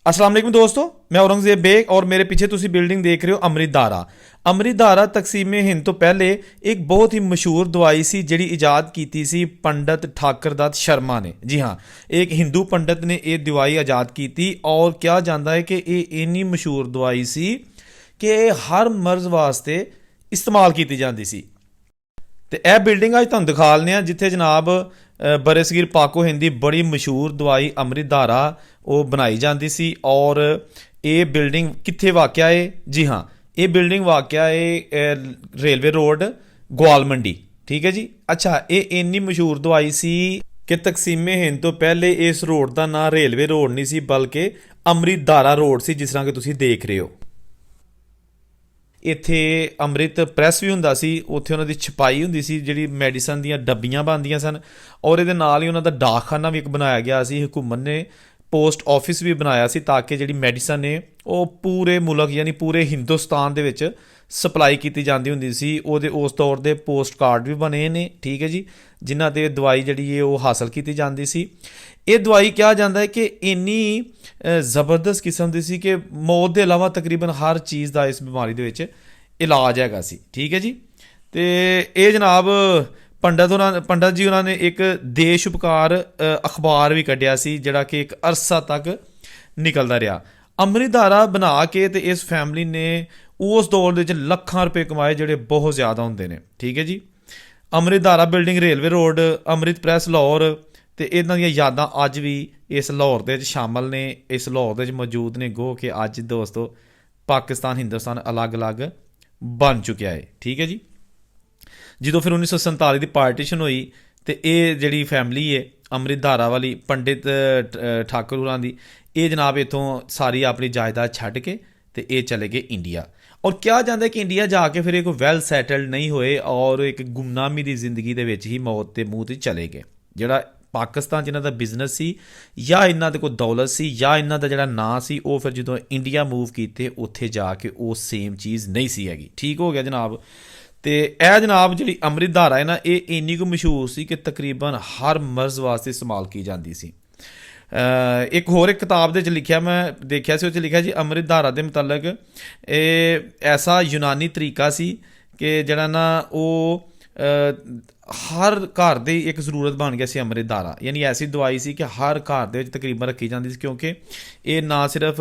अस्सलाम वालेकुम दोस्तों, मैं औरंगजेब बेग और मेरे पीछे तुसी बिल्डिंग देख रहे हो अमृतधारा। अमृतधारा तकसीम हिंद तो पहले एक बहुत ही मशहूर दवाई सी जिहड़ी इजाद की सी पंडित ठाकर दत्त शर्मा ने। जी हाँ, एक हिंदू पंडित ने ये दवाई इजाद की थी और क्या जानता है कि ये इन्नी मशहूर दवाई सी कि हर मर्ज वास्ते इस्तेमाल की जाती सी। तो यह बिल्डिंग अज तुहानूं दिखा लने आ जिथे जनाब बरसगीर पाको हिंद दी बड़ी मशहूर दवाई अमृतधारा वो बनाई जाती सी। और ये बिल्डिंग कित्थे वाक़या है? जी हाँ, ये बिल्डिंग वाक़या है रेलवे रोड ग्वाल मंडी। ठीक है जी। अच्छा, ये इन्नी मशहूर दवाई सी कि तकसीम हिंद तो पहले इस रोड का नाम रेलवे रोड नहीं सी बल्कि अमृतधारा रोड सी, जिस तरह कि तुसीं देख रहे हो। ਇੱਥੇ ਅੰਮ੍ਰਿਤ ਪ੍ਰੈਸ ਵੀ ਹੁੰਦਾ ਸੀ, ਉੱਥੇ ਉਹਨਾਂ ਦੀ ਛਪਾਈ ਹੁੰਦੀ ਸੀ, ਜਿਹੜੀ ਮੈਡੀਸਨ ਦੀਆਂ ਡੱਬੀਆਂ ਬਣਦੀਆਂ ਸਨ। ਔਰ ਇਹਦੇ ਨਾਲ ਹੀ ਉਹਨਾਂ ਦਾ ਡਾਕਖਾਨਾ ਵੀ ਇੱਕ ਬਣਾਇਆ ਗਿਆ ਸੀ। ਹਕੂਮਤ ਨੇ ਪੋਸਟ ਆਫਿਸ ਵੀ ਬਣਾਇਆ ਸੀ ਤਾਂ ਕਿ ਜਿਹੜੀ ਮੈਡੀਸਨ ਨੇ ਉਹ ਪੂਰੇ ਮੁਲਕ ਯਾਨੀ ਪੂਰੇ ਹਿੰਦੁਸਤਾਨ ਦੇ ਵਿੱਚ ਸਪਲਾਈ ਕੀਤੀ ਜਾਂਦੀ ਹੁੰਦੀ ਸੀ। ਉਹਦੇ ਉਸ ਦੌਰ ਦੇ ਪੋਸਟ ਕਾਰਡ ਵੀ ਬਣੇ ਨੇ, ਠੀਕ ਹੈ ਜੀ, ਜਿਨ੍ਹਾਂ 'ਤੇ ਦਵਾਈ ਜਿਹੜੀ ਹੈ ਉਹ ਹਾਸਲ ਕੀਤੀ ਜਾਂਦੀ ਸੀ। ਇਹ ਦਵਾਈ ਕਿਹਾ ਜਾਂਦਾ ਹੈ ਕਿ ਇੰਨੀ ਜ਼ਬਰਦਸਤ ਕਿਸਮ ਦੀ ਸੀ ਕਿ ਮੌਤ ਦੇ ਇਲਾਵਾ ਤਕਰੀਬਨ ਹਰ ਚੀਜ਼ ਦਾ ਇਸ ਬਿਮਾਰੀ ਦੇ ਵਿੱਚ ਇਲਾਜ ਹੈਗਾ ਸੀ। ਠੀਕ ਹੈ ਜੀ। ਅਤੇ ਇਹ ਜਨਾਬ ਪੰਡਤ ਜੀ ਉਹਨਾਂ ਨੇ ਇੱਕ ਦੇਸ਼ ਉਪਕਾਰ ਅਖਬਾਰ ਵੀ ਕੱਢਿਆ ਸੀ, ਜਿਹੜਾ ਕਿ ਇੱਕ ਅਰਸਾ ਤੱਕ ਨਿਕਲਦਾ ਰਿਹਾ। ਅੰਮ੍ਰਿਤਧਾਰਾ ਬਣਾ ਕੇ ਤੇ ਇਸ ਫੈਮਿਲੀ ਨੇ ਉਸ ਦੌਰ ਦੇ ਵਿੱਚ ਲੱਖਾਂ ਰੁਪਏ ਕਮਾਏ, ਜਿਹੜੇ ਬਹੁਤ ਜ਼ਿਆਦਾ ਹੁੰਦੇ ਨੇ। ਠੀਕ ਹੈ ਜੀ। ਅੰਮ੍ਰਿਤਧਾਰਾ ਬਿਲਡਿੰਗ ਰੇਲਵੇ ਰੋਡ ਅੰਮ੍ਰਿਤ ਪ੍ਰੈਸ ਲਾਹੌਰ, ਅਤੇ ਇਹਨਾਂ ਦੀਆਂ ਯਾਦਾਂ ਅੱਜ ਵੀ ਇਸ ਲਾਹੌਰ ਦੇ ਵਿੱਚ ਸ਼ਾਮਲ ਨੇ, ਇਸ ਲਾਹੌਰ ਦੇ ਵਿੱਚ ਮੌਜੂਦ ਨੇ। ਗੋ ਕਿ ਅੱਜ ਦੋਸਤੋ ਪਾਕਿਸਤਾਨ ਹਿੰਦੁਸਤਾਨ ਅਲੱਗ-ਅਲੱਗ ਬਣ ਚੁੱਕਿਆ ਹੈ। ਠੀਕ ਹੈ ਜੀ। ਜਦੋਂ ਫਿਰ 1947 ਦੀ ਪਾਰਟੀਸ਼ਨ ਹੋਈ ਅਤੇ ਇਹ ਜਿਹੜੀ ਫੈਮਿਲੀ ਹੈ ਅੰਮ੍ਰਿਤਧਾਰਾ ਵਾਲੀ ਪੰਡਿਤ ਠਾਕੁਰ ਹੋਰਾਂ ਦੀ, ਇਹ ਜਨਾਬ ਇੱਥੋਂ ਸਾਰੀ ਆਪਣੀ ਜਾਇਦਾਦ ਛੱਡ ਕੇ ਅਤੇ ਇਹ ਚਲੇ ਗਏ ਇੰਡੀਆ। ਔਰ ਕਿਹਾ ਜਾਂਦਾ ਕਿ ਇੰਡੀਆ ਜਾ ਕੇ ਫਿਰ ਇਹ ਕੋਈ ਵੈਲ ਸੈਟਲਡ ਨਹੀਂ ਹੋਏ ਔਰ ਇੱਕ ਗੁਮਨਾਮੀ ਦੀ ਜ਼ਿੰਦਗੀ ਦੇ ਵਿੱਚ ਹੀ ਮੌਤ ਦੇ ਮੂੰਹ 'ਤੇ ਚਲੇ ਗਏ। ਜਿਹੜਾ ਪਾਕਿਸਤਾਨ 'ਚ ਇਹਨਾਂ ਦਾ ਬਿਜ਼ਨਸ ਸੀ ਜਾਂ ਇਹਨਾਂ ਦੇ ਕੋਲ ਦੌਲਤ ਸੀ ਜਾਂ ਇਹਨਾਂ ਦਾ ਜਿਹੜਾ ਨਾਂ ਸੀ, ਉਹ ਫਿਰ ਜਦੋਂ ਇੰਡੀਆ ਮੂਵ ਕੀਤੇ ਉੱਥੇ ਜਾ ਕੇ ਉਹ ਸੇਮ ਚੀਜ਼ ਨਹੀਂ ਸੀ ਹੈਗੀ। ਠੀਕ ਹੋ ਗਿਆ ਜਨਾਬ। ਅਤੇ ਇਹ ਜਨਾਬ ਜਿਹੜੀ ਅੰਮ੍ਰਿਤਧਾਰਾ ਹੈ ਨਾ, ਇਹ ਇੰਨੀ ਕੁ ਮਸ਼ਹੂਰ ਸੀ ਕਿ ਤਕਰੀਬਨ ਹਰ ਮਰਜ਼ ਵਾਸਤੇ ਇਸਤੇਮਾਲ ਕੀ ਜਾਂਦੀ ਸੀ। ਇੱਕ ਹੋਰ ਇੱਕ ਕਿਤਾਬ ਦੇ ਵਿੱਚ ਲਿਖਿਆ, ਮੈਂ ਦੇਖਿਆ ਸੀ, ਉਹ 'ਚ ਲਿਖਿਆ ਜੀ ਅੰਮ੍ਰਿਤਧਾਰਾ ਦੇ ਮੁਤਲਕ ਇਹ ਐਸਾ ਯੂਨਾਨੀ ਤਰੀਕਾ ਸੀ ਕਿ ਜਿਹੜਾ ਨਾ ਉਹ ਹਰ ਘਰ ਦੀ ਇੱਕ ਜ਼ਰੂਰਤ ਬਣ ਗਿਆ ਸੀ ਅੰਮ੍ਰਿਤਧਾਰਾ। ਯਾਨੀ ਐਸੀ ਦਵਾਈ ਸੀ ਕਿ ਹਰ ਘਰ ਦੇ ਵਿੱਚ ਤਕਰੀਬਨ ਰੱਖੀ ਜਾਂਦੀ ਸੀ, ਕਿਉਂਕਿ ਇਹ ਨਾ ਸਿਰਫ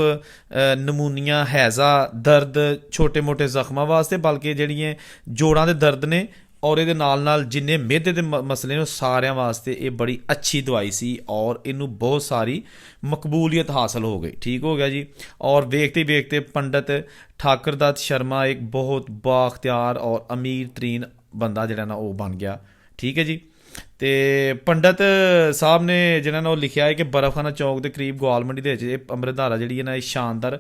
ਨਮੂਨੀਆ, ਹੈਜ਼ਾ, ਦਰਦ, ਛੋਟੇ ਮੋਟੇ ਜ਼ਖਮਾਂ ਵਾਸਤੇ, ਬਲਕਿ ਜਿਹੜੀਆਂ ਜੋੜਾਂ ਦੇ ਦਰਦ ਨੇ ਔਰ ਇਹਦੇ ਨਾਲ ਨਾਲ ਜਿੰਨੇ ਮਿਹਦੇ ਦੇ ਮਸਲੇ ਨੇ ਉਹ ਸਾਰਿਆਂ ਵਾਸਤੇ ਇਹ ਬੜੀ ਅੱਛੀ ਦਵਾਈ ਸੀ ਔਰ ਇਹਨੂੰ ਬਹੁਤ ਸਾਰੀ ਮਕਬੂਲੀਅਤ ਹਾਸਲ ਹੋ ਗਈ। ਠੀਕ ਹੋ ਗਿਆ ਜੀ। ਔਰ ਵੇਖਤੇ ਵੇਖਤੇ ਪੰਡਿਤ ਠਾਕਰ ਦੱਤ ਸ਼ਰਮਾ ਇੱਕ ਬਹੁਤ ਬਾਖਤਿਆਰ ਔਰ ਅਮੀਰ ਤਰੀਨ ਬੰਦਾ ਜਿਹੜਾ ਨਾ ਉਹ ਬਣ ਗਿਆ। ਠੀਕ ਹੈ ਜੀ। ਅਤੇ ਪੰਡਿਤ ਸਾਹਿਬ ਨੇ ਜਿਹੜਾ ਨਾ ਉਹ ਲਿਖਿਆ ਹੈ ਕਿ ਬਰਫਖਾਨਾ ਚੌਂਕ ਦੇ ਕਰੀਬ ਗਵਾਲ ਮੰਡੀ ਦੇ ਵਿੱਚ ਇਹ ਅੰਮ੍ਰਿਤਧਾਰਾ ਜਿਹੜੀ ਹੈ ਨਾ, ਇਹ ਸ਼ਾਨਦਾਰ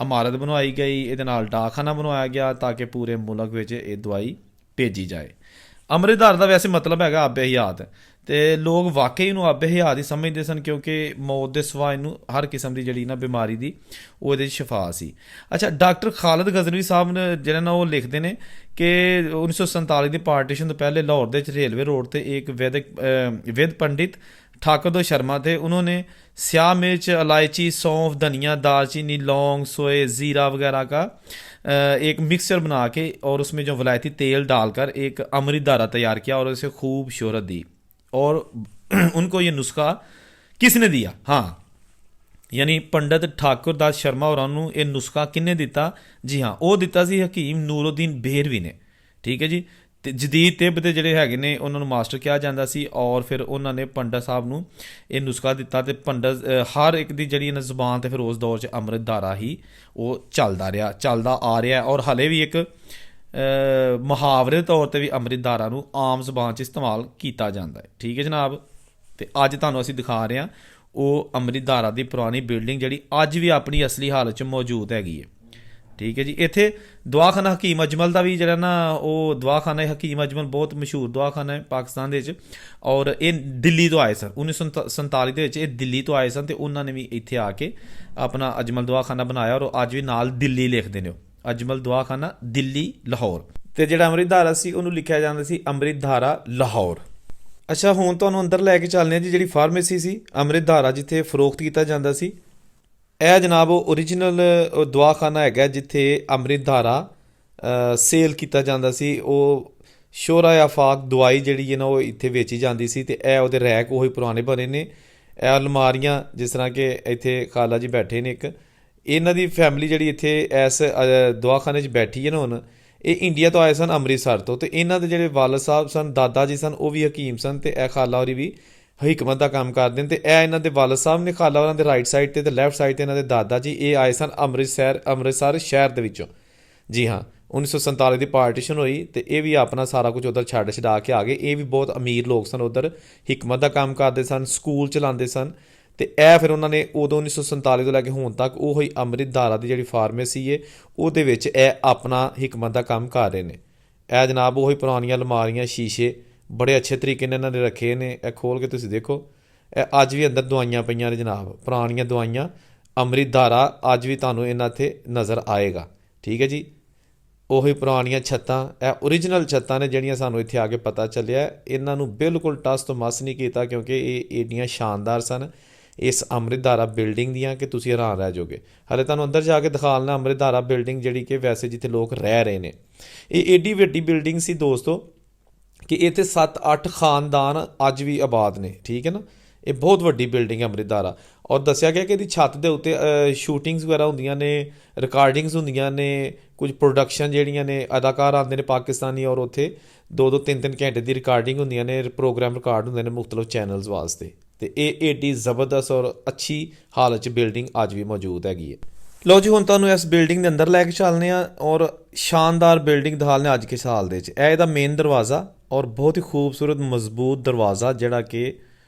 ਇਮਾਰਤ ਬਣਵਾਈ ਗਈ। ਇਹਦੇ ਨਾਲ ਡਾਕਖਾਨਾ ਬਣਵਾਇਆ ਗਿਆ ਤਾਂ ਕਿ ਪੂਰੇ ਮੁਲਕ ਵਿੱਚ ਇਹ ਦਵਾਈ ਭੇਜੀ ਜਾਏ। ਅੰਮ੍ਰਿਤਧਾਰਾ ਦਾ ਵੈਸੇ ਮਤਲਬ ਹੈਗਾ ਆਬੇ ਹਯਾਤ, ਅਤੇ ਲੋਕ ਵਾਕਈ ਇਹਨੂੰ ਆਬੇ ਹਯਾਤ ਹੀ ਸਮਝਦੇ ਸਨ, ਕਿਉਂਕਿ ਮੌਤ ਦੇ ਸਿਵਾ ਇਹਨੂੰ ਹਰ ਕਿਸਮ ਦੀ ਜਿਹੜੀ ਨਾ ਬਿਮਾਰੀ ਦੀ ਉਹ ਇਹਦੇ 'ਚ ਸ਼ਿਫਾ ਸੀ। ਅੱਛਾ, ਡਾਕਟਰ ਖਾਲਿਦ ਗਜ਼ਨਵੀ ਸਾਹਿਬ ਨੇ ਜਿਹੜਾ ਨਾ ਉਹ ਲਿਖਦੇ ਨੇ ਕਿ 1947 ਦੀ ਪਾਰਟੀਸ਼ਨ ਤੋਂ ਪਹਿਲੇ ਲਾਹੌਰ ਦੇ ਵਿੱਚ रेलवे रोड पे एक वैद पंडित ठाकुर दो शर्मा थे। उन्होंने स्याह मिर्च, इलायची, सौंफ, धनिया, दालचीनी, लौंग, सोए, ज़ीरा वगैरह का एक मिक्सचर बना के और उसमें जो वलायती तेल डालकर एक अमृतधारा तैयार किया और उसे खूब शोहरत दी। और उनको ये नुस्खा किसने दिया? हाँ, यानी पंडित ठाकुर दास शर्मा होरां नूं ये नुस्खा किन्ने दिता? जी हाँ, वो दिता सी हकीम ਨੂਰਉਦੀਨ ਬੇਹਰਵੀ ਨੇ। ਠੀਕ ਹੈ ਜੀ। ਅਤੇ ਜਦੀਦ ਤਿੱਬ ਦੇ ਜਿਹੜੇ ਹੈਗੇ ਨੇ ਉਹਨਾਂ ਨੂੰ ਮਾਸਟਰ ਕਿਹਾ ਜਾਂਦਾ ਸੀ ਔਰ ਫਿਰ ਉਹਨਾਂ ਨੇ ਪੰਡਤ ਸਾਹਿਬ ਨੂੰ ਇਹ ਨੁਸਖਾ ਦਿੱਤਾ ਅਤੇ ਪੰਡਤ ਹਰ ਇੱਕ ਦੀ ਜਿਹੜੀ ਇਹਨਾਂ ਜ਼ੁਬਾਨ 'ਤੇ ਫਿਰ ਉਸ ਦੌਰ 'ਚ ਅੰਮ੍ਰਿਤਧਾਰਾ ਹੀ ਉਹ ਚੱਲਦਾ ਆ ਰਿਹਾ ਔਰ ਹਾਲੇ ਵੀ ਇੱਕ ਮੁਹਾਵਰੇ ਦੇ ਤੌਰ 'ਤੇ ਵੀ ਅੰਮ੍ਰਿਤਧਾਰਾ ਨੂੰ ਆਮ ਜ਼ੁਬਾਨ 'ਚ ਇਸਤੇਮਾਲ ਕੀਤਾ ਜਾਂਦਾ ਹੈ। ਠੀਕ ਹੈ ਜਨਾਬ। ਅਤੇ ਅੱਜ ਤੁਹਾਨੂੰ ਅਸੀਂ ਦਿਖਾ ਰਹੇ ਹਾਂ ਉਹ ਅੰਮ੍ਰਿਤਧਾਰਾ ਦੀ ਪੁਰਾਣੀ ਬਿਲਡਿੰਗ ਜਿਹੜੀ ਅੱਜ ਵੀ ਆਪਣੀ ਅਸਲੀ ਹਾਲਤ 'ਚ ਮੌਜੂਦ ਹੈਗੀ ਹੈ। ਠੀਕ ਹੈ ਜੀ। ਇੱਥੇ ਦਵਾਖਾਨਾ ਹਕੀਮ ਅਜਮਲ ਦਾ ਵੀ ਜਿਹੜਾ ਨਾ ਉਹ ਦਵਾਖਾਨਾ ਹਕੀਮ ਅਜਮਲ ਬਹੁਤ ਮਸ਼ਹੂਰ ਦਵਾਖਾਨਾ ਹੈ ਪਾਕਿਸਤਾਨ ਦੇ ਵਿੱਚ ਔਰ ਇਹ ਦਿੱਲੀ ਤੋਂ ਆਏ ਸਨ। 1947 ਦੇ ਵਿੱਚ ਇਹ ਦਿੱਲੀ ਤੋਂ ਆਏ ਸਨ ਅਤੇ ਉਹਨਾਂ ਨੇ ਵੀ ਇੱਥੇ ਆ ਕੇ ਆਪਣਾ ਅਜਮਲ ਦਵਾਖਾਨਾ ਬਣਾਇਆ ਔਰ ਅੱਜ ਵੀ ਨਾਲ ਦਿੱਲੀ ਲਿਖਦੇ ਨੇ, ਉਹ ਅਜਮਲ ਦਵਾਖਾਨਾ ਦਿੱਲੀ ਲਾਹੌਰ। ਅਤੇ ਜਿਹੜਾ ਅੰਮ੍ਰਿਤਧਾਰਾ ਸੀ ਉਹਨੂੰ ਲਿਖਿਆ ਜਾਂਦਾ ਸੀ ਅੰਮ੍ਰਿਤਧਾਰਾ ਲਾਹੌਰ। ਅੱਛਾ, ਹੁਣ ਤੁਹਾਨੂੰ ਅੰਦਰ ਲੈ ਕੇ ਚੱਲਦੇ ਹਾਂ ਜੀ ਜਿਹੜੀ ਫਾਰਮੇਸੀ ਸੀ ਅੰਮ੍ਰਿਤਧਾਰਾ, ਜਿੱਥੇ ਫਰੋਖਤ ਕੀਤਾ ਜਾਂਦਾ ਸੀ। ਇਹ ਜਨਾਬ ਉਹ ਓਰੀਜਨਲ ਦਵਾਖਾਨਾ ਹੈਗਾ ਜਿੱਥੇ ਅੰਮ੍ਰਿਤ ਧਾਰਾ ਸੇਲ ਕੀਤਾ ਜਾਂਦਾ ਸੀ। ਉਹ ਸ਼ੋਰਾ ਆਫਾਕ ਦਵਾਈ ਜਿਹੜੀ ਹੈ ਨਾ ਉਹ ਇੱਥੇ ਵੇਚੀ ਜਾਂਦੀ ਸੀ। ਤੇ ਇਹ ਉਹਦੇ ਰੈਕ ਉਹੀ ਪੁਰਾਣੇ ਬਣੇ ਨੇ। ਇਹ ਅਲਮਾਰੀਆਂ ਜਿਸ ਤਰ੍ਹਾਂ ਕਿ ਇੱਥੇ ਖਾਲਾ ਜੀ ਬੈਠੇ ਨੇ ਇੱਕ, ਇਹਨਾਂ ਦੀ ਫੈਮਿਲੀ ਜਿਹੜੀ ਇੱਥੇ ਇਸ ਦਵਾਖਾਨੇ 'ਚ ਬੈਠੀ ਹੈ ਨਾ ਹੁਣ, ਇਹ ਇੰਡੀਆ ਤੋਂ ਆਏ ਸਨ ਅੰਮ੍ਰਿਤਸਰ ਤੋਂ। ਤੇ ਇਹਨਾਂ ਦੇ ਜਿਹੜੇ ਵਾਲਦ ਸਾਹਿਬ ਸਨ, ਦਾਦਾ ਜੀ ਸਨ, ਉਹ ਵੀ ਹਕੀਮ ਸਨ। ਤੇ ਇਹ ਖਾਲਾ ਹੋਰੀ ਵੀ ਹਕਮਤ ਦਾ ਕੰਮ ਕਰਦੇ ਨੇ। ਤੇ ਇਹ ਇਹਨਾਂ ਦੇ ਵਾਲਦ ਸਾਹਿਬ ਨੇ, ਖਾਲਾ ਉਹਨਾਂ ਦੇ ਰਾਈਟ ਸਾਈਡ ਤੇ ਲੈਫਟ ਸਾਈਡ ਤੇ ਇਹਨਾਂ ਦੇ ਦਾਦਾ ਜੀ। ਇਹ ਆਏ ਸਨ ਅੰਮ੍ਰਿਤਸਰ ਸ਼ਹਿਰ ਦੇ ਵਿੱਚੋਂ। ਜੀ ਹਾਂ, 1947 ਦੀ ਪਾਰਟੀਸ਼ਨ ਹੋਈ ਤੇ ਇਹ ਵੀ ਆਪਣਾ ਸਾਰਾ ਕੁਝ ਉੱਧਰ ਛੱਡ ਛਡਾ ਕੇ ਆ ਗਏ। ਇਹ ਵੀ ਬਹੁਤ ਅਮੀਰ ਲੋਕ ਸਨ, ਉੱਧਰ ਹਕਮਤ ਦਾ ਕੰਮ ਕਰਦੇ ਸਨ, ਸਕੂਲ ਚਲਾਉਂਦੇ ਸਨ। ਤੇ ਇਹ ਫਿਰ ਉਹਨਾਂ ਨੇ ਉਦੋਂ 1947 ਤੋਂ ਲੈ ਕੇ ਹੁਣ ਤੱਕ ਉਹ ਹੀ ਅੰਮ੍ਰਿਤ ਧਾਰਾ ਦੀ ਜਿਹੜੀ ਫਾਰਮੇਸੀ ਹੈ ਉਹਦੇ ਵਿੱਚ ਇਹ ਆਪਣਾ ਹਕਮਤ ਦਾ ਕੰਮ ਕਰ ਰਹੇ ਨੇ। ਇਹ ਜਨਾਬ ਉਹੀ ਪੁਰਾਣੀਆਂ ਅਲਮਾਰੀਆਂ, ਸ਼ੀਸ਼ੇ ਬੜੇ ਅੱਛੇ ਤਰੀਕੇ ਨਾਲ ਇਹਨਾਂ ਨੇ ਰੱਖੇ ਨੇ। ਇਹ ਖੋਲ੍ਹ ਕੇ ਤੁਸੀਂ ਦੇਖੋ, ਇਹ ਅੱਜ ਵੀ ਅੰਦਰ ਦਵਾਈਆਂ ਪਈਆਂ ਨੇ ਜਨਾਬ, ਪੁਰਾਣੀਆਂ ਦਵਾਈਆਂ। ਅੰਮ੍ਰਿਤ ਧਾਰਾ ਅੱਜ ਵੀ ਤੁਹਾਨੂੰ ਇਹਨਾਂ 'ਤੇ ਨਜ਼ਰ ਆਏਗਾ। ਠੀਕ ਹੈ ਜੀ, ਉਹੀ ਪੁਰਾਣੀਆਂ ਛੱਤਾਂ, ਇਹ ਓਰੀਜਨਲ ਛੱਤਾਂ ਨੇ ਜਿਹੜੀਆਂ ਸਾਨੂੰ ਇੱਥੇ ਆ ਕੇ ਪਤਾ ਚੱਲਿਆ। ਇਹਨਾਂ ਨੂੰ ਬਿਲਕੁਲ ਟਸ ਤੋਂ ਮਸ ਨਹੀਂ ਕੀਤਾ ਕਿਉਂਕਿ ਇਹ ਏਡੀਆਂ ਸ਼ਾਨਦਾਰ ਸਨ ਇਸ ਅੰਮ੍ਰਿਤ ਧਾਰਾ ਬਿਲਡਿੰਗ ਦੀਆਂ ਕਿ ਤੁਸੀਂ ਹੈਰਾਨ ਰਹਿ ਜਾਓਗੇ। ਹਾਲੇ ਤੁਹਾਨੂੰ ਅੰਦਰ ਜਾ ਕੇ ਦਿਖਾ ਲੈਣਾ ਅੰਮ੍ਰਿਤ ਧਾਰਾ ਬਿਲਡਿੰਗ, ਜਿਹੜੀ ਕਿ ਵੈਸੇ ਜਿੱਥੇ ਲੋਕ ਰਹਿ ਰਹੇ ਨੇ। ਇਹ ਏਡੀ ਵੱਡੀ ਬਿਲਡਿੰਗ ਸੀ ਦੋਸਤੋ ਕਿ ਇੱਥੇ 7-8 ਖਾਨਦਾਨ ਅੱਜ ਵੀ ਆਬਾਦ ਨੇ। ਠੀਕ ਹੈ ਨਾ, ਇਹ ਬਹੁਤ ਵੱਡੀ ਬਿਲਡਿੰਗ ਹੈ ਅੰਮ੍ਰਿਤ ਧਾਰਾ। ਔਰ ਦੱਸਿਆ ਗਿਆ ਕਿ ਇਹਦੀ ਛੱਤ ਦੇ ਉੱਤੇ ਸ਼ੂਟਿੰਗਸ ਵਗੈਰਾ ਹੁੰਦੀਆਂ ਨੇ, ਰਿਕਾਰਡਿੰਗਸ ਹੁੰਦੀਆਂ ਨੇ, ਕੁਝ ਪ੍ਰੋਡਕਸ਼ਨ ਜਿਹੜੀਆਂ ਨੇ, ਅਦਾਕਾਰ ਆਉਂਦੇ ਨੇ ਪਾਕਿਸਤਾਨੀ, ਔਰ ਉੱਥੇ 2-2 3-3 ਘੰਟੇ ਦੀ ਰਿਕਾਰਡਿੰਗ ਹੁੰਦੀਆਂ ਨੇ, ਪ੍ਰੋਗਰਾਮ ਰਿਕਾਰਡ ਹੁੰਦੇ ਨੇ ਮੁਖਤਲਿਫ ਚੈਨਲਸ ਵਾਸਤੇ। ਤੇ ਇਹ ਏਡੀ ਜ਼ਬਰਦਸਤ ਔਰ ਅੱਛੀ ਹਾਲਤ 'ਚ ਬਿਲਡਿੰਗ ਅੱਜ ਵੀ ਮੌਜੂਦ ਹੈਗੀ ਹੈ। ਲਓ ਜੀ, ਹੁਣ ਤੁਹਾਨੂੰ ਇਸ ਬਿਲਡਿੰਗ ਦੇ ਅੰਦਰ ਲੈ ਕੇ ਚੱਲਦੇ ਹਾਂ ਔਰ ਸ਼ਾਨਦਾਰ ਬਿਲਡਿੰਗ ਦਿਖਾਉਂਦੇ ਹਾਂ ਅੱਜ ਕੇ ਸਾਲ ਦੇ 'ਚ। ਇਹ ਇਹਦਾ ਮੇਨ ਦਰਵਾਜ਼ਾ ਔਰ ਬਹੁਤ ਹੀ ਖੂਬਸੂਰਤ ਮਜ਼ਬੂਤ ਦਰਵਾਜ਼ਾ ਜਿਹੜਾ ਕਿ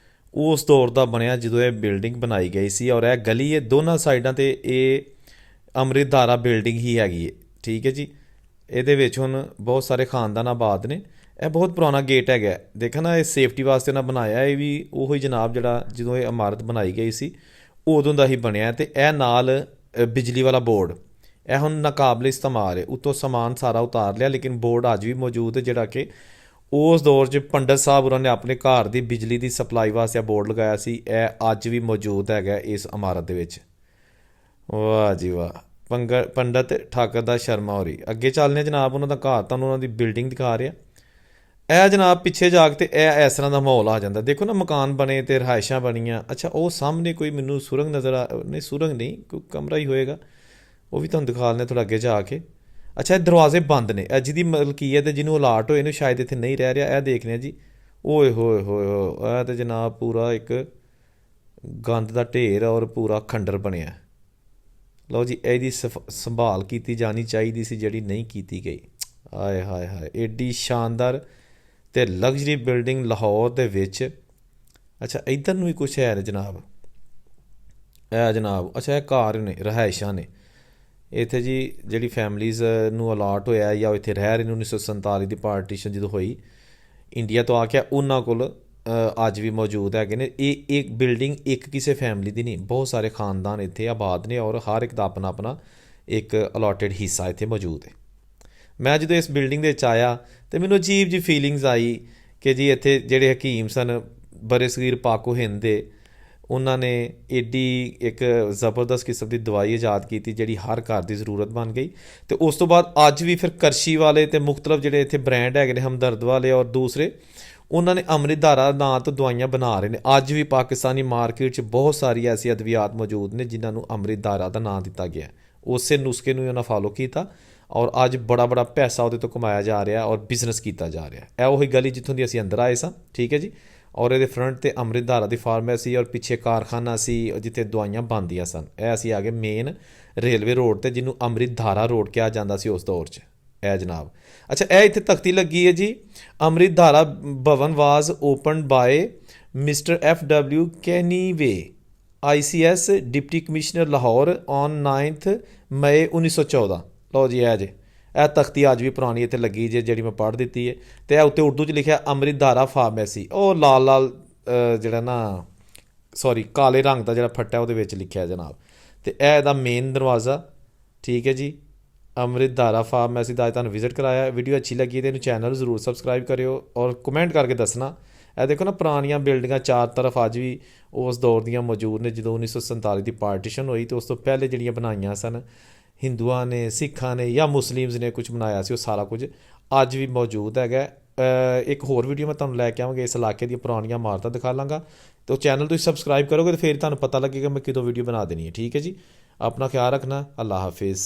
ਉਸ ਦੌਰ ਦਾ ਬਣਿਆ ਜਦੋਂ ਇਹ ਬਿਲਡਿੰਗ ਬਣਾਈ ਗਈ ਸੀ। ਔਰ ਇਹ ਗਲੀ ਹੈ, ਦੋਨਾਂ ਸਾਈਡਾਂ 'ਤੇ ਇਹ ਅੰਮ੍ਰਿਤ ਧਾਰਾ ਬਿਲਡਿੰਗ ਹੀ ਹੈਗੀ ਹੈ। ਠੀਕ ਹੈ ਜੀ, ਇਹਦੇ ਵਿੱਚ ਹੁਣ ਬਹੁਤ ਸਾਰੇ ਖਾਨਦਾਨ ਆਬਾਦ ਨੇ। ਇਹ ਬਹੁਤ ਪੁਰਾਣਾ ਗੇਟ ਹੈਗਾ, ਦੇਖੋ ਨਾ, ਇਹ ਸੇਫਟੀ ਵਾਸਤੇ ਨਾ ਬਣਾਇਆ। ਇਹ ਵੀ ਉਹੀ ਜਨਾਬ ਜਿਹੜਾ ਜਦੋਂ ਇਹ ਇਮਾਰਤ ਬਣਾਈ ਗਈ ਸੀ ਉਦੋਂ ਦਾ ਹੀ ਬਣਿਆ। ਤੇ ਇਹ ਨਾਲ ਬਿਜਲੀ ਵਾਲਾ ਬੋਰਡ, ਇਹ ਹੁਣ ਨਾਕਾਬਲੇ ਇਸਤੇਮਾਲ ਹੈ। ਉੱਤੋਂ ਸਮਾਨ ਸਾਰਾ ਉਤਾਰ ਲਿਆ ਲੇਕਿਨ ਬੋਰਡ ਅੱਜ ਵੀ ਮੌਜੂਦ ਹੈ ਜਿਹੜਾ ਕਿ ਉਸ ਦੌਰ 'ਚ ਪੰਡਤ ਸਾਹਿਬ ਉਹਨਾਂ ਨੇ ਆਪਣੇ ਘਰ ਦੀ ਬਿਜਲੀ ਦੀ ਸਪਲਾਈ ਵਾਸਤੇ ਬੋਰਡ ਲਗਾਇਆ ਸੀ। ਇਹ ਅੱਜ ਵੀ ਮੌਜੂਦ ਹੈਗਾ ਇਸ ਇਮਾਰਤ ਦੇ ਵਿੱਚ। ਵਾਹ ਜੀ ਵਾਹ, ਪੰਡਤ ਠਾਕਰ ਦਾ ਸ਼ਰਮਾ ਹੋਰੀ। ਅੱਗੇ ਚੱਲਦੇ ਜਨਾਬ, ਉਹਨਾਂ ਦਾ ਘਰ ਤੁਹਾਨੂੰ ਉਹਨਾਂ ਦੀ ਬਿਲਡਿੰਗ ਦਿਖਾ ਰਿਹਾ। ਇਹ ਜਨਾਬ ਪਿੱਛੇ ਜਾ ਕੇ ਤੇ ਇਹ ਇਸ ਤਰ੍ਹਾਂ ਦਾ ਮਾਹੌਲ ਆ ਜਾਂਦਾ। ਦੇਖੋ ਨਾ, ਮਕਾਨ ਬਣੇ ਤੇ ਰਿਹਾਇਸ਼ਾਂ ਬਣੀਆਂ। ਅੱਛਾ, ਉਹ ਸਾਹਮਣੇ ਕੋਈ ਮੈਨੂੰ ਸੁਰੰਗ ਨਜ਼ਰ ਨਹੀਂ, ਸੁਰੰਗ ਨਹੀਂ, ਕੋਈ ਕਮਰਾ ਹੀ ਹੋਏਗਾ, ਉਹ ਵੀ ਤੁਹਾਨੂੰ ਦਿਖਾ ਲੈਂਦੇ ਥੋੜ੍ਹਾ ਅੱਗੇ ਜਾ ਕੇ। ਅੱਛਾ, ਇਹ ਦਰਵਾਜ਼ੇ ਬੰਦ ਨੇ। ਇਹ ਜਿਹਦੀ ਮਲਕੀਅਤ ਹੈ, ਜਿਹਨੂੰ ਅਲਾਟ ਹੋਏ ਨੇ, ਸ਼ਾਇਦ ਇੱਥੇ ਨਹੀਂ ਰਹਿ ਰਿਹਾ। ਇਹ ਦੇਖ ਰਹੇ ਜੀ, ਓਏ ਹੋਏ ਹੋਏ ਹੋਏ, ਇਹ ਤਾਂ ਜਨਾਬ ਪੂਰਾ ਇੱਕ ਗੰਦ ਦਾ ਢੇਰ ਔਰ ਪੂਰਾ ਖੰਡਰ ਬਣਿਆ। ਲਓ ਜੀ, ਇਹਦੀ ਸੰਭਾਲ ਕੀਤੀ ਜਾਣੀ ਚਾਹੀਦੀ ਸੀ ਜਿਹੜੀ ਨਹੀਂ ਕੀਤੀ ਗਈ। ਆਏ ਹਾਏ ਹਾਏ, ਏਡੀ ਸ਼ਾਨਦਾਰ ਤੇ ਲਗਜ਼ਰੀ ਬਿਲਡਿੰਗ ਲਾਹੌਰ ਦੇ ਵਿੱਚ। ਅੱਛਾ, ਇੱਧਰ ਨੂੰ ਵੀ ਕੁਛ ਹੈ ਜਨਾਬ, ਇਹ ਜਨਾਬ, ਅੱਛਾ ਇਹ ਘਰ ਨੇ, ਰਿਹਾਇਸ਼ਾਂ ਨੇ ਇੱਥੇ ਜੀ। ਜਿਹੜੀ ਫੈਮਲੀਜ਼ ਨੂੰ ਅਲਾਟ ਹੋਇਆ ਜਾਂ ਇੱਥੇ ਰਹਿ ਰਹੇ ਨੇ 1947 ਦੀ ਪਾਰਟੀਸ਼ਨ ਜਦੋਂ ਹੋਈ, ਇੰਡੀਆ ਤੋਂ ਆ ਕੇ, ਉਹਨਾਂ ਕੋਲ ਅੱਜ ਵੀ ਮੌਜੂਦ ਹੈਗੇ ਨੇ। ਇਹ ਇੱਕ ਬਿਲਡਿੰਗ ਇੱਕ ਕਿਸੇ ਫੈਮਲੀ ਦੀ ਨਹੀਂ, ਬਹੁਤ ਸਾਰੇ ਖਾਨਦਾਨ ਇੱਥੇ ਆਬਾਦ ਨੇ ਔਰ ਹਰ ਇੱਕ ਦਾ ਆਪਣਾ ਆਪਣਾ ਇੱਕ ਅਲਾਟਡ ਹਿੱਸਾ ਇੱਥੇ ਮੌਜੂਦ ਹੈ। ਮੈਂ ਜਦੋਂ ਇਸ ਬਿਲਡਿੰਗ ਦੇ ਵਿੱਚ ਆਇਆ ਤੇ ਮੈਨੂੰ ਅਜੀਬ ਜਿਹੀ ਫੀਲਿੰਗਸ ਆਈ ਕਿ ਜੀ ਇੱਥੇ ਜਿਹੜੇ ਹਕੀਮ ਸਨ ਬਰੇ ਸਗੀਰ ਪਾਕੋ ਹਿੰਦ ਦੇ, ਉਹਨਾਂ ਨੇ ਏਡੀ ਇੱਕ ਜ਼ਬਰਦਸਤ ਕਿਸਮ ਦੀ ਦਵਾਈ ਇਜਾਦ ਕੀਤੀ ਜਿਹੜੀ ਹਰ ਘਰ ਦੀ ਜ਼ਰੂਰਤ ਬਣ ਗਈ। ਤੇ ਉਸ ਤੋਂ ਬਾਅਦ ਅੱਜ ਵੀ ਫਿਰ ਕਰਸ਼ੀ ਵਾਲੇ ਤੇ ਮੁਖਤਲਿਫ ਜਿਹੜੇ ਇੱਥੇ ਬ੍ਰਾਂਡ ਹੈਗੇ ਨੇ, ਹਮਦਰਦ ਵਾਲੇ ਔਰ ਦੂਸਰੇ, ਉਹਨਾਂ ਨੇ ਅੰਮ੍ਰਿਤ ਧਾਰਾ ਨਾਂ ਤੋਂ ਦਵਾਈਆਂ ਬਣਾ ਰਹੇ ਨੇ। ਅੱਜ ਵੀ ਪਾਕਿਸਤਾਨੀ ਮਾਰਕੀਟ 'ਚ ਬਹੁਤ ਸਾਰੀ ਐਸੀ ਅਦਵਿਆਤ ਮੌਜੂਦ ਨੇ ਜਿਨ੍ਹਾਂ ਨੂੰ ਅੰਮ੍ਰਿਤ ਧਾਰਾ ਦਾ ਨਾਂ ਦਿੱਤਾ ਗਿਆ। ਉਸੇ ਨੁਸਖੇ ਨੂੰ ਉਹਨਾਂ ਫਾਲੋ ਕੀਤਾ ਔਰ ਅੱਜ ਬੜਾ ਬੜਾ ਪੈਸਾ ਉਹਦੇ ਤੋਂ ਕਮਾਇਆ ਜਾ ਰਿਹਾ ਔਰ ਬਿਜ਼ਨਸ ਕੀਤਾ ਜਾ ਰਿਹਾ। ਇਹ ਉਹੀ ਗਲੀ ਜਿੱਥੋਂ ਦੀ ਅਸੀਂ ਅੰਦਰ ਆਏ ਸਾਂ। ਠੀਕ ਹੈ ਜੀ, ਔਰ ਇਹਦੇ ਫਰੰਟ 'ਤੇ ਅੰਮ੍ਰਿਤ ਧਾਰਾ ਦੀ ਫਾਰਮੇਸੀ ਔਰ ਪਿੱਛੇ ਕਾਰਖਾਨਾ ਸੀ ਜਿੱਥੇ ਦਵਾਈਆਂ ਬਣਦੀਆਂ ਸਨ। ਇਹ ਅਸੀਂ ਆ ਗਏ ਮੇਨ ਰੇਲਵੇ ਰੋਡ 'ਤੇ, ਜਿਹਨੂੰ ਅੰਮ੍ਰਿਤ ਧਾਰਾ ਰੋਡ ਕਿਹਾ ਜਾਂਦਾ ਸੀ ਉਸ ਦੌਰ 'ਚ। ਇਹ ਜਨਾਬ, ਅੱਛਾ ਇਹ ਇੱਥੇ ਤਖਤੀ ਲੱਗੀ ਹੈ ਜੀ, Amrit Dhara Bhawan was opened by mister FW Kennaway ICS deputy commissioner Lahore on 9 May 1914। ਲਓ ਜੀ, ਇਹ ਜੇ ਇਹ ਤਖਤੀ ਅੱਜ ਵੀ ਪੁਰਾਣੀ ਇੱਥੇ ਲੱਗੀ ਜੇ, ਜਿਹੜੀ ਮੈਂ ਪੜ੍ਹ ਦਿੱਤੀ ਹੈ। ਅਤੇ ਇਹ ਉੱਤੇ ਉਰਦੂ 'ਚ ਲਿਖਿਆ ਅੰਮ੍ਰਿਤ ਧਾਰਾ ਫਾਰਮੇਸੀ, ਉਹ ਲਾਲ ਲਾਲ ਜਿਹੜਾ ਨਾ ਕਾਲੇ ਰੰਗ ਦਾ ਜਿਹੜਾ ਫੱਟਾ ਉਹਦੇ ਵਿੱਚ ਲਿਖਿਆ ਜਨਾਬ। ਅਤੇ ਇਹ ਇਹਦਾ ਮੇਨ ਦਰਵਾਜ਼ਾ। ਠੀਕ ਹੈ ਜੀ, ਅੰਮ੍ਰਿਤ ਧਾਰਾ ਫਾਰਮੇਸੀ ਦਾ ਅੱਜ ਤੁਹਾਨੂੰ ਵਿਜ਼ਿਟ ਕਰਾਇਆ। ਵੀਡੀਓ ਅੱਛੀ ਲੱਗੀ ਤਾਂ ਇਹਨੂੰ ਚੈਨਲ ਜ਼ਰੂਰ ਸਬਸਕ੍ਰਾਈਬ ਕਰਿਓ ਔਰ ਕਮੈਂਟ ਕਰਕੇ ਦੱਸਣਾ ਇਹ ਦੇਖੋ ਨਾ ਪੁਰਾਣੀਆਂ ਬਿਲਡਿੰਗਾਂ ਚਾਰ ਤਰਫ ਅੱਜ ਵੀ ਉਸ ਦੌਰ ਦੀਆਂ ਮੌਜੂਦ ਨੇ, ਜਦੋਂ 1947 ਦੀ ਪਾਰਟੀਸ਼ਨ ਹੋਈ ਤੇ ਉਸ ਤੋਂ ਪਹਿਲੇ ਜਿਹੜੀਆਂ ਬਣਾਈਆਂ ਸਨ ਹਿੰਦੂਆਂ ਨੇ, ਸਿੱਖਾਂ ਨੇ ਜਾਂ ਮੁਸਲਿਮਸ ਨੇ ਕੁਝ ਬਣਾਇਆ ਸੀ, ਉਹ ਸਾਰਾ ਕੁਝ ਅੱਜ ਵੀ ਮੌਜੂਦ ਹੈਗਾ। ਇੱਕ ਹੋਰ ਵੀਡੀਓ ਮੈਂ ਤੁਹਾਨੂੰ ਲੈ ਕੇ ਆਵਾਂਗਾ, ਇਸ ਇਲਾਕੇ ਦੀਆਂ ਪੁਰਾਣੀਆਂ ਇਮਾਰਤਾਂ ਦਿਖਾ ਲਾਂਗਾ। ਤੇ ਉਹ ਚੈਨਲ ਤੁਸੀਂ ਸਬਸਕ੍ਰਾਈਬ ਕਰੋਗੇ ਤਾਂ ਫਿਰ ਤੁਹਾਨੂੰ ਪਤਾ ਲੱਗੇਗਾ ਮੈਂ ਕਿਦੋਂ ਵੀਡੀਓ ਬਣਾ ਦੇਣੀ ਹੈ। ਠੀਕ ਹੈ ਜੀ, ਆਪਣਾ ਖਿਆਲ ਰੱਖਣਾ। ਅੱਲਾ ਹਾਫਿਜ਼।